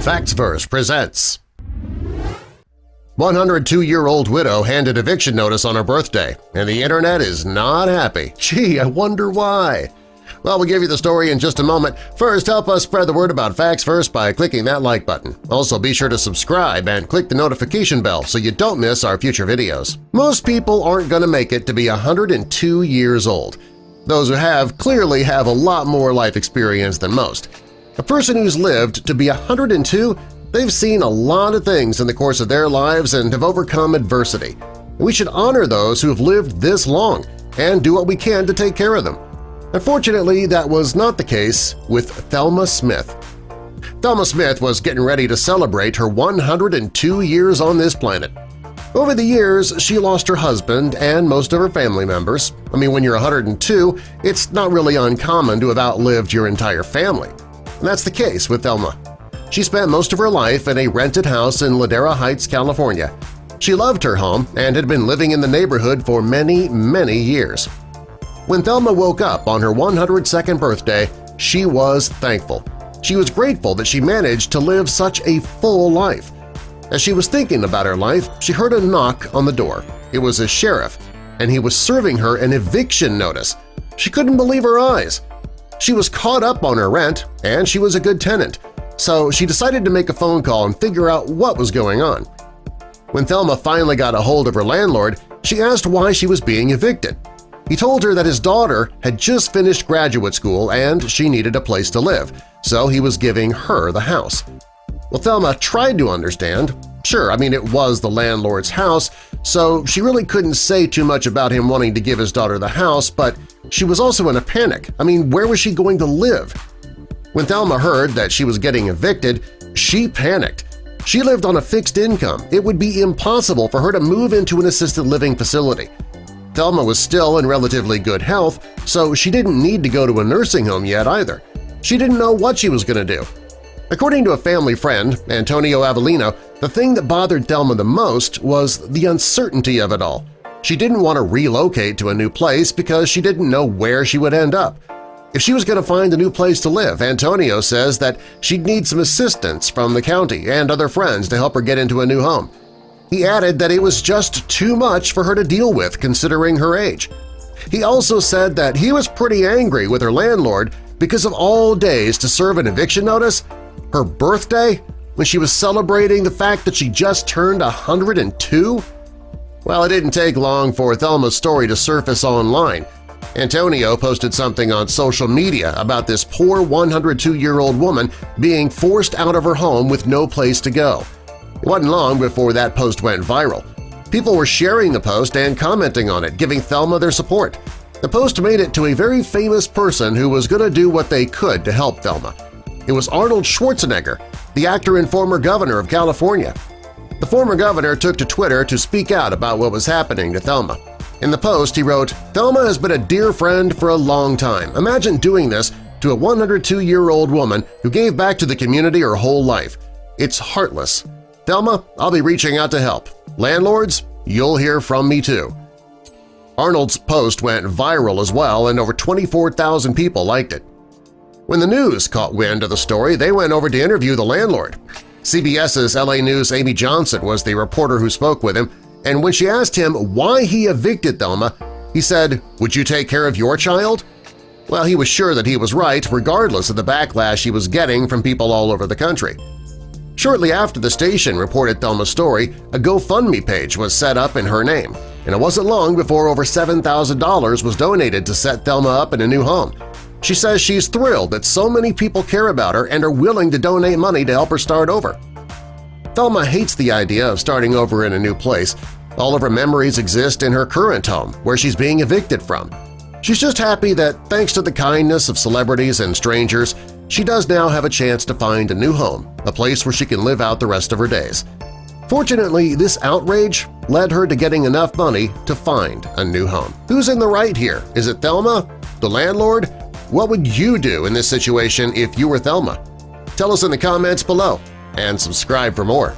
Factsverse presents 102-year-old widow handed eviction notice on her birthday, and the internet is not happy. Gee, I wonder why. Well, we'll give you the story in just a moment. First, help us spread the word about Factsverse by clicking that like button. Also, be sure to subscribe and click the notification bell so you don't miss our future videos. Most people aren't going to make it to be 102 years old. Those who have clearly have a lot more life experience than most. A person who's lived to be 102, they've seen a lot of things in the course of their lives and have overcome adversity. We should honor those who have lived this long and do what we can to take care of them. Unfortunately, that was not the case with Thelma Smith. Thelma Smith was getting ready to celebrate her 102 years on this planet. Over the years, she lost her husband and most of her family members. I mean, when you're 102, it's not really uncommon to have outlived your entire family. And that's the case with Thelma. She spent most of her life in a rented house in Ladera Heights, California. She loved her home and had been living in the neighborhood for many, many years. When Thelma woke up on her 102nd birthday, she was thankful. She was grateful that she managed to live such a full life. As she was thinking about her life, she heard a knock on the door. It was a sheriff, and he was serving her an eviction notice. She couldn't believe her eyes. She was caught up on her rent, and she was a good tenant, so she decided to make a phone call and figure out what was going on. When Thelma finally got a hold of her landlord, she asked why she was being evicted. He told her that his daughter had just finished graduate school and she needed a place to live, so he was giving her the house. Well, Thelma tried to understand. Sure, I mean, it was the landlord's house, so she really couldn't say too much about him wanting to give his daughter the house, but she was also in a panic. I mean, where was she going to live? When Thelma heard that she was getting evicted, she panicked. She lived on a fixed income. It would be impossible for her to move into an assisted living facility. Thelma was still in relatively good health, so she didn't need to go to a nursing home yet either. She didn't know what she was going to do. According to a family friend, Antonio Avellino, the thing that bothered Thelma the most was the uncertainty of it all. She didn't want to relocate to a new place because she didn't know where she would end up. If she was going to find a new place to live, Antonio says that she'd need some assistance from the county and other friends to help her get into a new home. He added that it was just too much for her to deal with considering her age. He also said that he was pretty angry with her landlord because of all days to serve an eviction notice, her birthday, when she was celebrating the fact that she just turned 102? Well, it didn't take long for Thelma's story to surface online. Antonio posted something on social media about this poor 102-year-old woman being forced out of her home with no place to go. It wasn't long before that post went viral. People were sharing the post and commenting on it, giving Thelma their support. The post made it to a very famous person who was going to do what they could to help Thelma. It was Arnold Schwarzenegger, the actor and former governor of California. The former governor took to Twitter to speak out about what was happening to Thelma. In the post, he wrote, "Thelma has been a dear friend for a long time. Imagine doing this to a 102-year-old woman who gave back to the community her whole life. It's heartless. Thelma, I'll be reaching out to help. Landlords, you'll hear from me too." Arnold's post went viral as well, and over 24,000 people liked it. When the news caught wind of the story, they went over to interview the landlord. CBS's LA News' Amy Johnson was the reporter who spoke with him, and when she asked him why he evicted Thelma, he said, "Would you take care of your child?" Well, he was sure that he was right, regardless of the backlash he was getting from people all over the country. Shortly after the station reported Thelma's story, a GoFundMe page was set up in her name, and it wasn't long before over $7,000 was donated to set Thelma up in a new home. She says she's thrilled that so many people care about her and are willing to donate money to help her start over. Thelma hates the idea of starting over in a new place. All of her memories exist in her current home, where she's being evicted from. She's just happy that, thanks to the kindness of celebrities and strangers, she does now have a chance to find a new home, a place where she can live out the rest of her days. Fortunately, this outrage led her to getting enough money to find a new home. Who's in the right here? Is it Thelma? The landlord? What would you do in this situation if you were Thelma? Tell us in the comments below and subscribe for more.